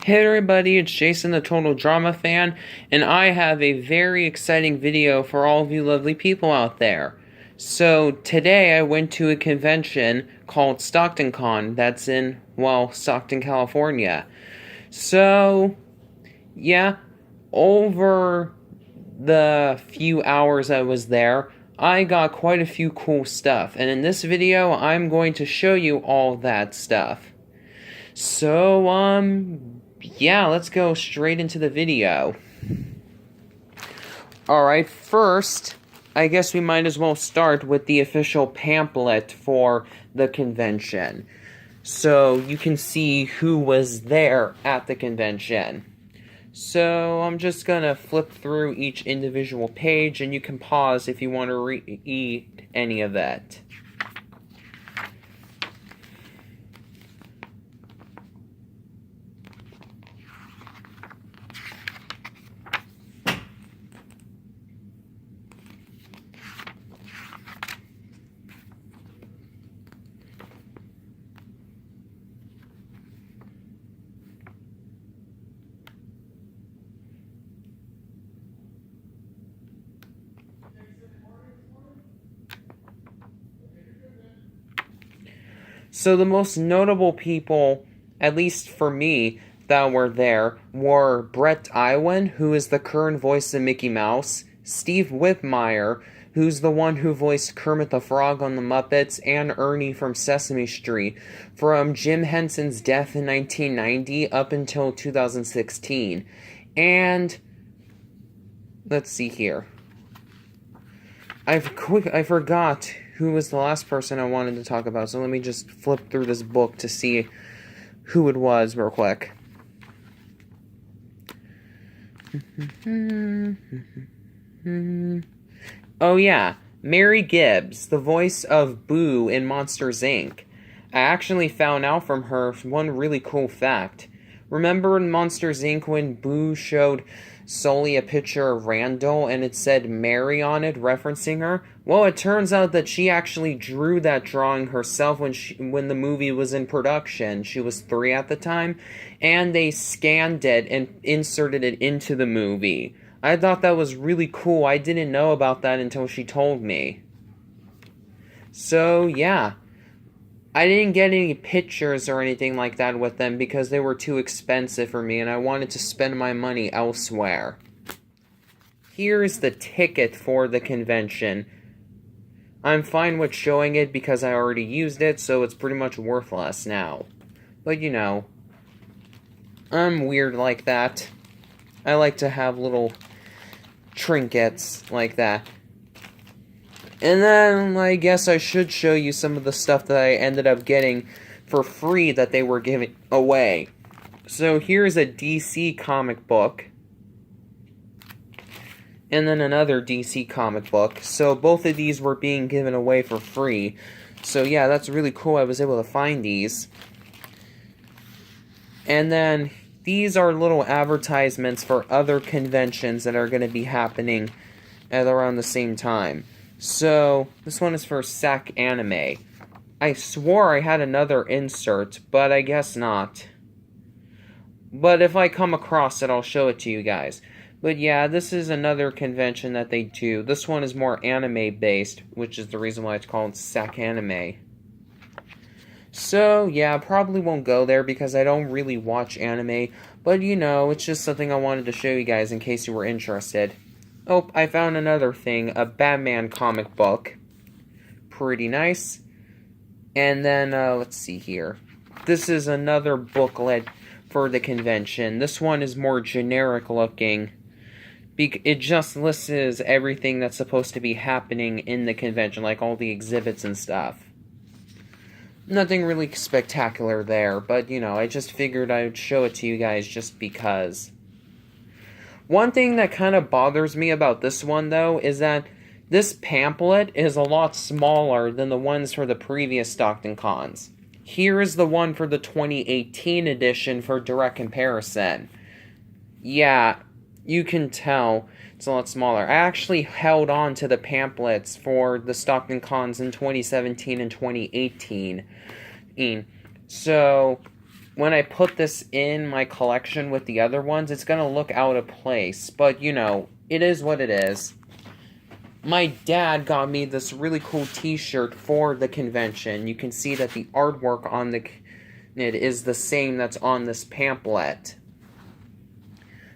Hey everybody, it's Jason the Total Drama Fan, and I have a very exciting video for all of you lovely people out there. So, today I went to a convention called StocktonCon that's in, well, Stockton, California. So, yeah, over the few hours I was there, I got quite a few cool stuff, and in this video, I'm going to show you all that stuff. So, yeah, let's go straight into the video. Alright, first, I guess we might as well start with the official pamphlet for the convention. So, you can see who was there at the convention. So, I'm just gonna flip through each individual page, and you can pause if you want to read any of that. So the most notable people, at least for me, that were there were Brett Iwan, who is the current voice of Mickey Mouse, Steve Whitmire, who's the one who voiced Kermit the Frog on the Muppets, and Ernie from Sesame Street, from Jim Henson's death in 1990 up until 2016. And let's see here. I forgot who was the last person I wanted to talk about, so let me just flip through this book to see who it was real quick. Oh yeah, Mary Gibbs, the voice of Boo in Monsters, Inc. I actually found out from her one really cool fact. Remember in Monsters, Inc. when Boo showed Sully a picture of Randall and it said Mary on it, referencing her? Well, it turns out that she actually drew that drawing herself when the movie was in production. She was 3 at the time, and they scanned it and inserted it into the movie. I thought that was really cool. I didn't know about that until she told me. So, yeah. I didn't get any pictures or anything like that with them because they were too expensive for me and I wanted to spend my money elsewhere. Here's the ticket for the convention. I'm fine with showing it because I already used it, so it's pretty much worthless now. But you know, I'm weird like that. I like to have little trinkets like that. And then, I guess I should show you some of the stuff that I ended up getting for free that they were giving away. So here's a DC comic book. And then another DC comic book. So both of these were being given away for free. So yeah, that's really cool. I was able to find these. And then these are little advertisements for other conventions that are going to be happening at around the same time. So, this one is for SAC Anime. I swore I had another insert, but I guess not. But if I come across it, I'll show it to you guys. But yeah, this is another convention that they do. This one is more anime-based, which is the reason why it's called SAC Anime. So, yeah, I probably won't go there because I don't really watch anime. But, you know, it's just something I wanted to show you guys in case you were interested. Oh, I found another thing, a Batman comic book. Pretty nice. And then, let's see here. This is another booklet for the convention. This one is more generic looking. It just lists everything that's supposed to be happening in the convention, like all the exhibits and stuff. Nothing really spectacular there, but, you know, I just figured I would show it to you guys just because. One thing that kind of bothers me about this one, though, is that this pamphlet is a lot smaller than the ones for the previous Stockton Cons. Here is the one for the 2018 edition for direct comparison. Yeah, you can tell it's a lot smaller. I actually held on to the pamphlets for the Stockton Cons in 2017 and 2018. So, when I put this in my collection with the other ones, it's gonna look out of place. But, you know, it is what it is. My dad got me this really cool t-shirt for the convention. You can see that the artwork on it is the same that's on this pamphlet.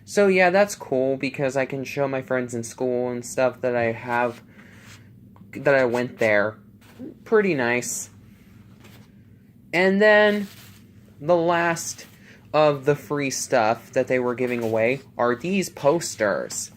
So yeah, that's cool because I can show my friends in school and stuff that I went there. Pretty nice. And then the last of the free stuff that they were giving away are these posters.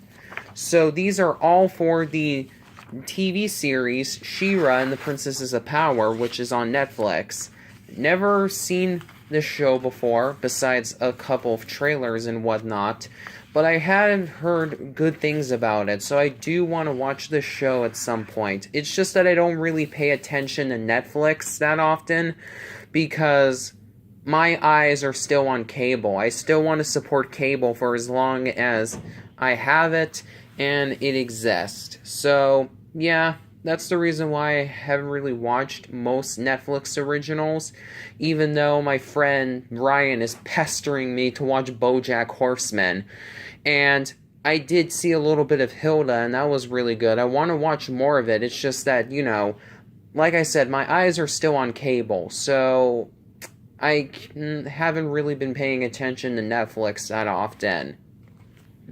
So these are all for the TV series She-Ra and the Princesses of Power, which is on Netflix. Never seen this show before, besides a couple of trailers and whatnot, but I had heard good things about it, so I do want to watch this show at some point. It's just that I don't really pay attention to Netflix that often, because my eyes are still on cable. I still want to support cable for as long as I have it, and it exists. So, yeah, that's the reason why I haven't really watched most Netflix originals, even though my friend Ryan is pestering me to watch BoJack Horseman. And I did see a little bit of Hilda, and that was really good. I want to watch more of it. It's just that, you know, like I said, my eyes are still on cable, so I haven't really been paying attention to Netflix that often.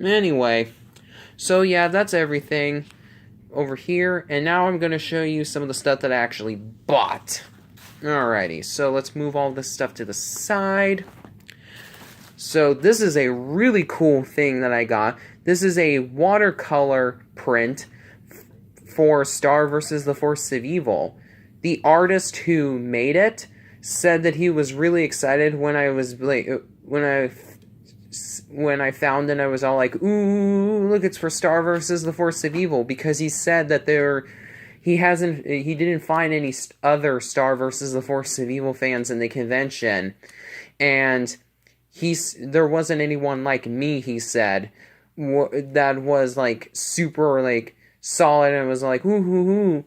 Anyway, so yeah, that's everything over here, and now I'm going to show you some of the stuff that I actually bought. Alrighty, so let's move all this stuff to the side. So this is a really cool thing that I got. This is a watercolor print for Star vs. the Force of Evil. The artist who made it said that he was really excited when I found it. I was all like, ooh, look, it's for Star vs. the Force of Evil, because he said that he didn't find any other Star vs. the Force of Evil fans in the convention, and there wasn't anyone like me, he said, that was like super like solid and was like ooh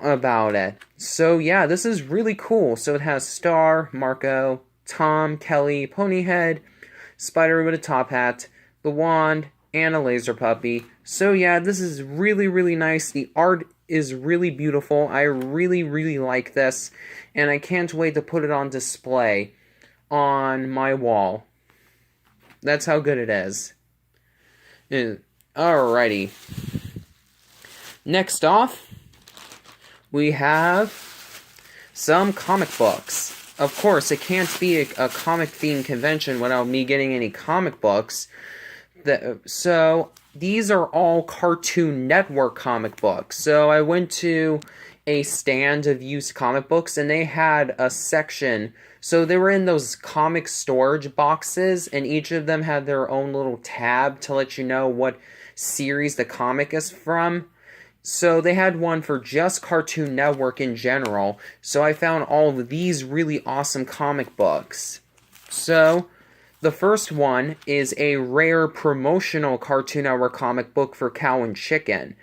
about it. So yeah, this is really cool. So it has Star, Marco, Tom, Kelly, Ponyhead, Spider with a top hat, the wand, and a laser puppy. So yeah, this is really, really nice. The art is really beautiful. I really, really like this, and I can't wait to put it on display on my wall. That's how good it is. Alrighty. Next off, we have some comic books. Of course, it can't be a comic-themed convention without me getting any comic books. So, these are all Cartoon Network comic books. So, I went to a stand of used comic books, and they had a section. So, they were in those comic storage boxes, and each of them had their own little tab to let you know what series the comic is from. So they had one for just Cartoon Network in general, so I found all of these really awesome comic books. So, the first one is a rare promotional Cartoon Network comic book for Cow and Chicken.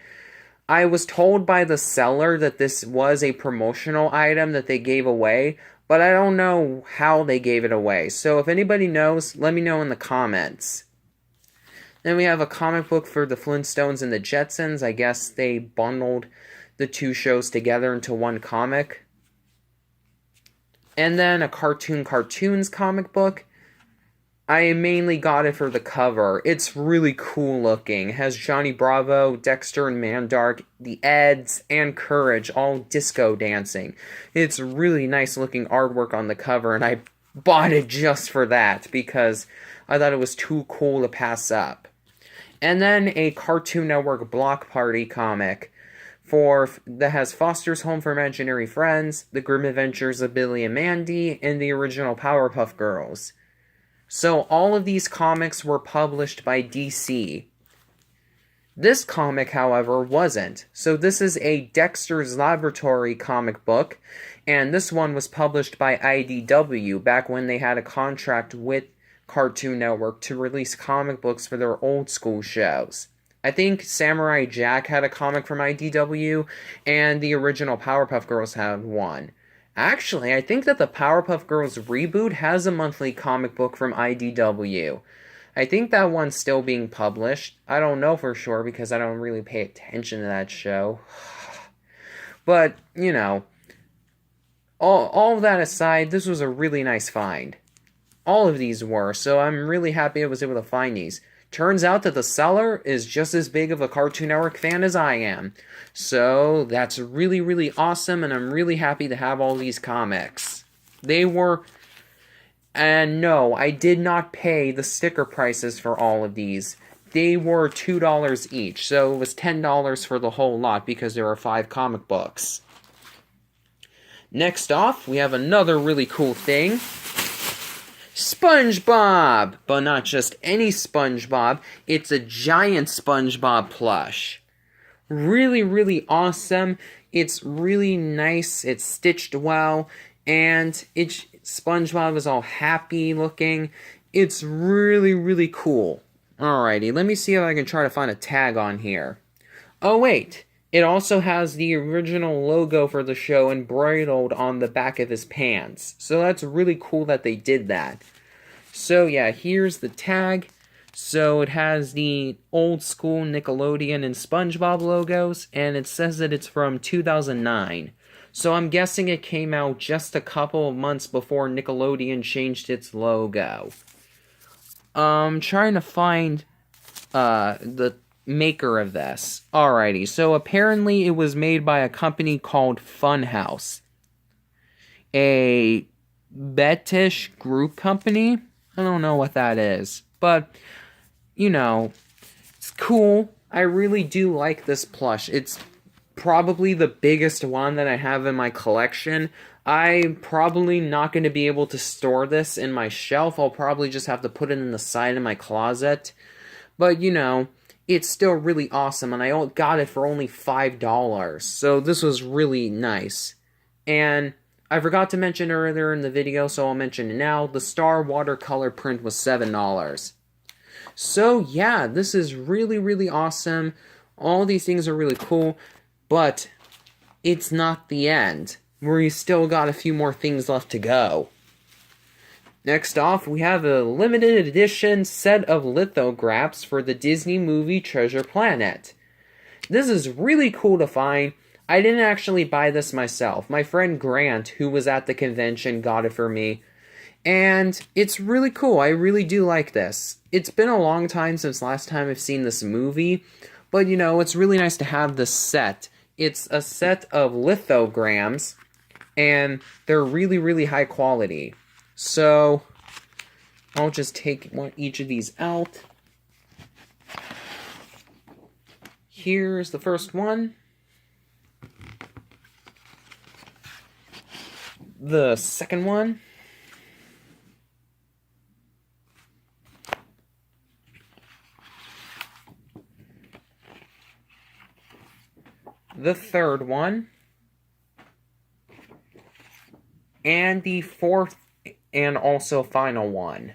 I was told by the seller that this was a promotional item that they gave away, but I don't know how they gave it away. So if anybody knows, let me know in the comments. Then we have a comic book for the Flintstones and the Jetsons. I guess they bundled the two shows together into one comic. And then a Cartoons comic book. I mainly got it for the cover. It's really cool looking. It has Johnny Bravo, Dexter and Mandark, the Eds, and Courage all disco dancing. It's really nice looking artwork on the cover, and I bought it just for that because I thought it was too cool to pass up. And then a Cartoon Network Block Party comic that has Foster's Home for Imaginary Friends, The Grim Adventures of Billy and Mandy, and the original Powerpuff Girls. So all of these comics were published by DC. This comic, however, wasn't. So this is a Dexter's Laboratory comic book, and this one was published by IDW back when they had a contract with Cartoon Network to release comic books for their old school shows. I think Samurai Jack had a comic from IDW, and the original Powerpuff Girls had one. Actually, I think that the Powerpuff Girls reboot has a monthly comic book from IDW. I think that one's still being published. I don't know for sure because I don't really pay attention to that show. But, you know, all of that aside, this was a really nice find. All of these were, so I'm really happy I was able to find these. Turns out that the seller is just as big of a Cartoon Network fan as I am. So, that's really, really awesome, and I'm really happy to have all these comics. They were... And no, I did not pay the sticker prices for all of these. They were $2 each, so it was $10 for the whole lot because there are 5 comic books. Next off, we have another really cool thing. SpongeBob! But not just any SpongeBob, it's a giant SpongeBob plush. Really, really awesome. It's really nice, it's stitched well, and SpongeBob is all happy looking. It's really, really cool. Alrighty, let me see if I can try to find a tag on here. Oh wait, it also has the original logo for the show embroidered on the back of his pants. So that's really cool that they did that. So yeah, here's the tag. So it has the old school Nickelodeon and SpongeBob logos, and it says that it's from 2009. So I'm guessing it came out just a couple of months before Nickelodeon changed its logo. Trying to find the maker of this. Alrighty, so apparently it was made by a company called Funhouse. A British group company? I don't know what that is. But, you know, it's cool. I really do like this plush. It's probably the biggest one that I have in my collection. I'm probably not going to be able to store this in my shelf. I'll probably just have to put it in the side of my closet. But, you know, it's still really awesome, and I got it for only $5. So this was really nice. And I forgot to mention earlier in the video, so I'll mention it now. The Star watercolor print was $7. So, yeah, this is really, really awesome. All these things are really cool. But it's not the end. We still got a few more things left to go. Next off, we have a limited edition set of lithographs for the Disney movie Treasure Planet. This is really cool to find. I didn't actually buy this myself. My friend Grant, who was at the convention, got it for me. And it's really cool. I really do like this. It's been a long time since last time I've seen this movie. But, you know, it's really nice to have this set. It's a set of lithograms, and they're really, really high quality. So, I'll just take each of these out. Here's the first one. The second one. The third one, and the fourth and also final one.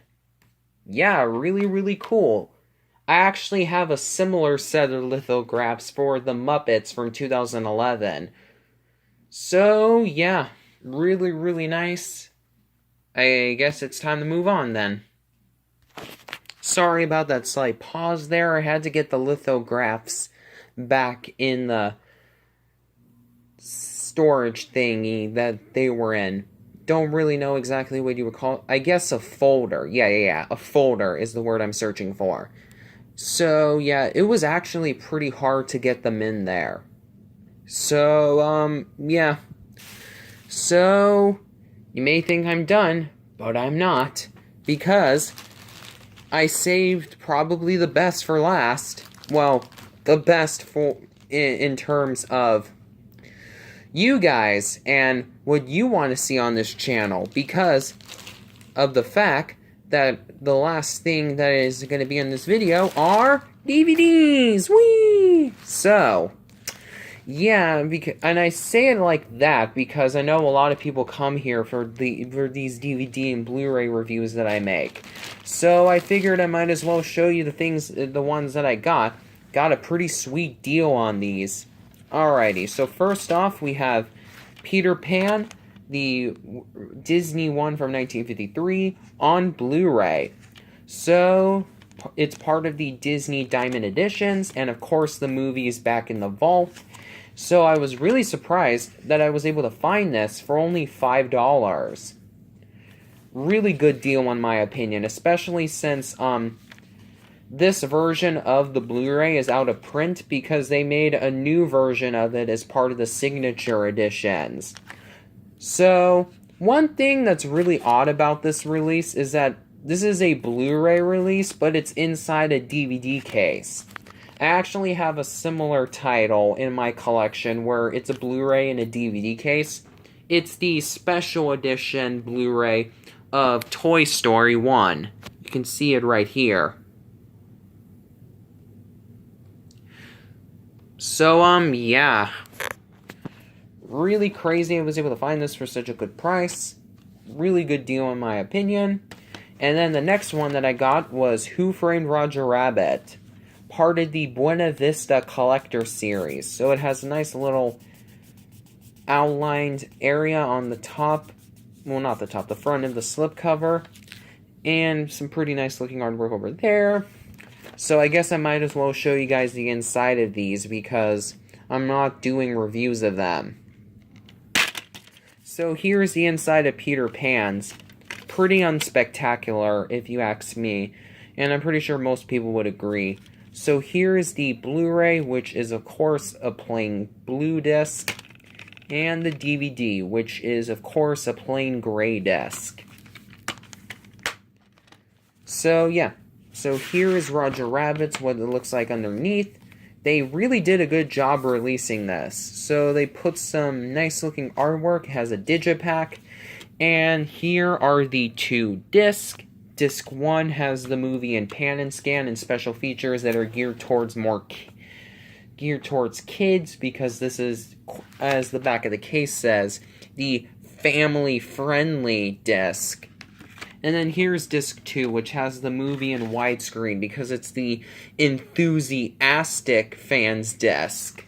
Yeah, really, really cool. I actually have a similar set of lithographs for the Muppets from 2011. So, yeah, really, really nice. I guess it's time to move on then. Sorry about that slight pause there. I had to get the lithographs back in the storage thingy that they were in. Don't really know exactly what you would call it. I guess a folder. Yeah. A folder is the word I'm searching for. So, yeah, it was actually pretty hard to get them in there. So, yeah. So, you may think I'm done, but I'm not. Because I saved probably the best for last. Well, the best for in terms of you guys and what you want to see on this channel, because of the fact that the last thing that is going to be in this video are DVDs. Whee! So, yeah, and I say it like that because I know a lot of people come here for these DVD and Blu-ray reviews that I make. So I figured I might as well show you the ones that I got. Got a pretty sweet deal on these. Alrighty, so first off we have Peter Pan, the Disney one from 1953 on Blu-ray. So it's part of the Disney Diamond Editions, and of course the movie is back in the vault. So I was really surprised that I was able to find this for only $5. Really good deal in my opinion, especially since this version of the Blu-ray is out of print because they made a new version of it as part of the signature editions. So, one thing that's really odd about this release is that this is a Blu-ray release, but it's inside a DVD case. I actually have a similar title in my collection where it's a Blu-ray in a DVD case. It's the special edition Blu-ray of Toy Story 1. You can see it right here. So, yeah. Really crazy I was able to find this for such a good price. Really good deal in my opinion. And then the next one that I got was Who Framed Roger Rabbit, part of the Buena Vista Collector series. So it has a nice little outlined area on the top, well not the top, the front of the slipcover, and some pretty nice looking artwork over there. So I guess I might as well show you guys the inside of these because I'm not doing reviews of them. So here's the inside of Peter Pan's. Pretty unspectacular, if you ask me, and I'm pretty sure most people would agree. So here is the Blu-ray, which is of course a plain blue disc, and the DVD, which is of course a plain gray disc. So yeah, so here is Roger Rabbit's, what it looks like underneath. They really did a good job releasing this. So they put some nice looking artwork, it has a digipack, and here are the two discs. Disc 1 has the movie in pan and scan and special features that are geared towards kids, because this is, as the back of the case says, the family-friendly disc. And then here's disc 2, which has the movie in widescreen, because it's the enthusiastic fans disc.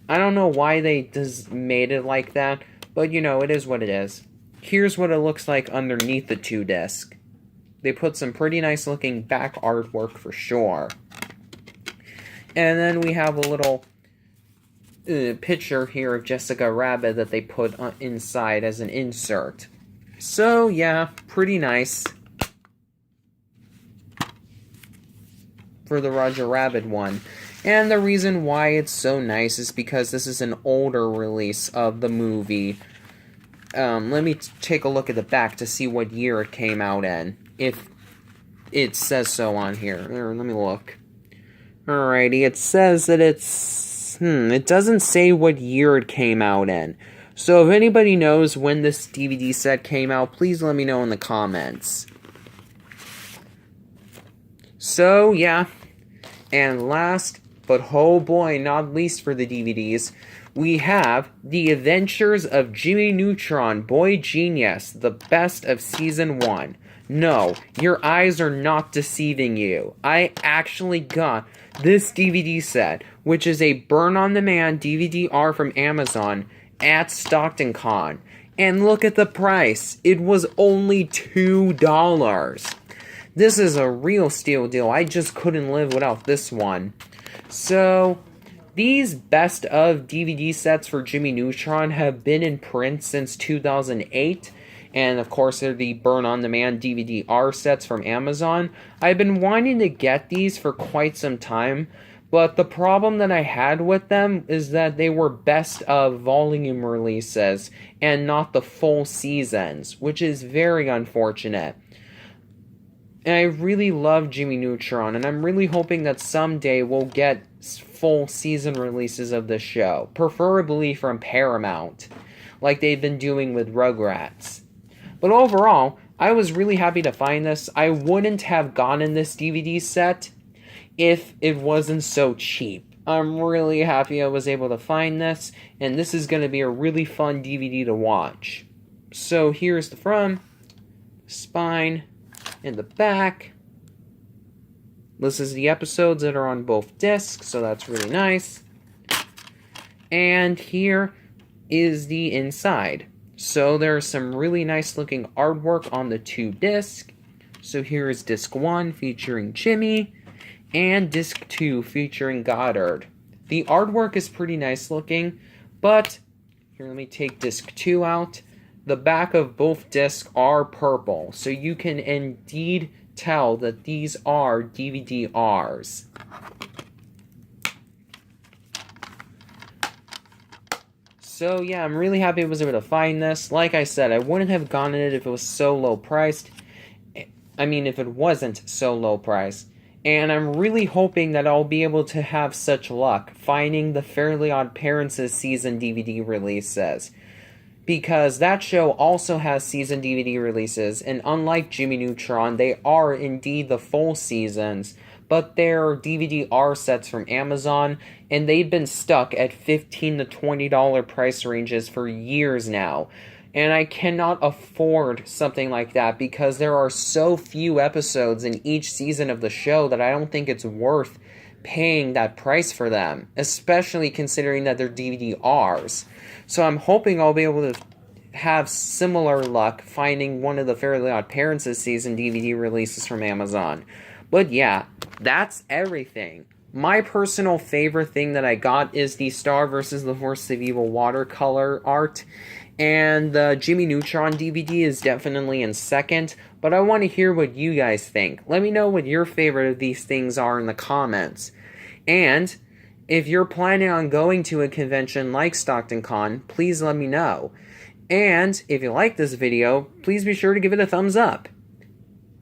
I don't know why they made it like that, but you know, it is what it is. Here's what it looks like underneath the two discs. They put some pretty nice looking back artwork for sure. And then we have a little picture here of Jessica Rabbit that they put inside as an insert. So yeah, pretty nice for the Roger Rabbit one. And the reason why it's so nice is because this is an older release of the movie. Let me take a look at the back to see what year it came out in, if it says so on here. Let me look. Alrighty, it says that it's, it doesn't say what year it came out in. So if anybody knows when this DVD set came out, please let me know in the comments. So, yeah. And last, but oh boy, not least for the DVDs, we have The Adventures of Jimmy Neutron, Boy Genius, the best of Season 1. No, your eyes are not deceiving you. I actually got this DVD set, which is a burn-on-demand DVD-R from Amazon, at StocktonCon. And look at the price. It was only $2. This is a real steal deal. I just couldn't live without this one. So, these best of DVD sets for Jimmy Neutron have been in print since 2008. And of course, they're the burn-on-demand DVD-R sets from Amazon. I've been wanting to get these for quite some time. But the problem that I had with them is that they were best of volume releases and not the full seasons, which is very unfortunate. And I really love Jimmy Neutron, and I'm really hoping that someday we'll get full season releases of the show, preferably from Paramount, like they've been doing with Rugrats. But overall, I was really happy to find this. I wouldn't have gotten this DVD set if it wasn't so cheap. I'm really happy I was able to find this, and this is going to be a really fun DVD to watch. So here's the front, spine, and the back. This is the episodes that are on both discs, so that's really nice. And here is the inside. So there's some really nice looking artwork on the 2 discs. So here's disc 1 featuring Jimmy, and disc 2 featuring Goddard. The artwork is pretty nice looking, but here, let me take disc 2 out. The back of both discs are purple, so you can indeed tell that these are DVD-Rs. So yeah, I'm really happy I was able to find this. Like I said, I wouldn't have gotten it if it was so low priced. If it wasn't so low priced. And I'm really hoping that I'll be able to have such luck finding the Fairly Odd Parents' season DVD releases. Because that show also has season DVD releases, and unlike Jimmy Neutron, they are indeed the full seasons, but they're DVD-R sets from Amazon, and they've been stuck at $15 to $20 price ranges for years now. And I cannot afford something like that because there are so few episodes in each season of the show that I don't think it's worth paying that price for them, especially considering that they're DVD-Rs. So I'm hoping I'll be able to have similar luck finding one of the Fairly Odd Parents' season DVD releases from Amazon. But yeah, that's everything. My personal favorite thing that I got is the Star vs. the Force of Evil watercolor art. And the Jimmy Neutron DVD is definitely in second, but I want to hear what you guys think. Let me know what your favorite of these things are in the comments. And if you're planning on going to a convention like StocktonCon, please let me know. And if you like this video, please be sure to give it a thumbs up.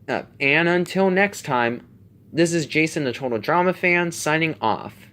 And until next time, this is Jason the Total Drama Fan signing off.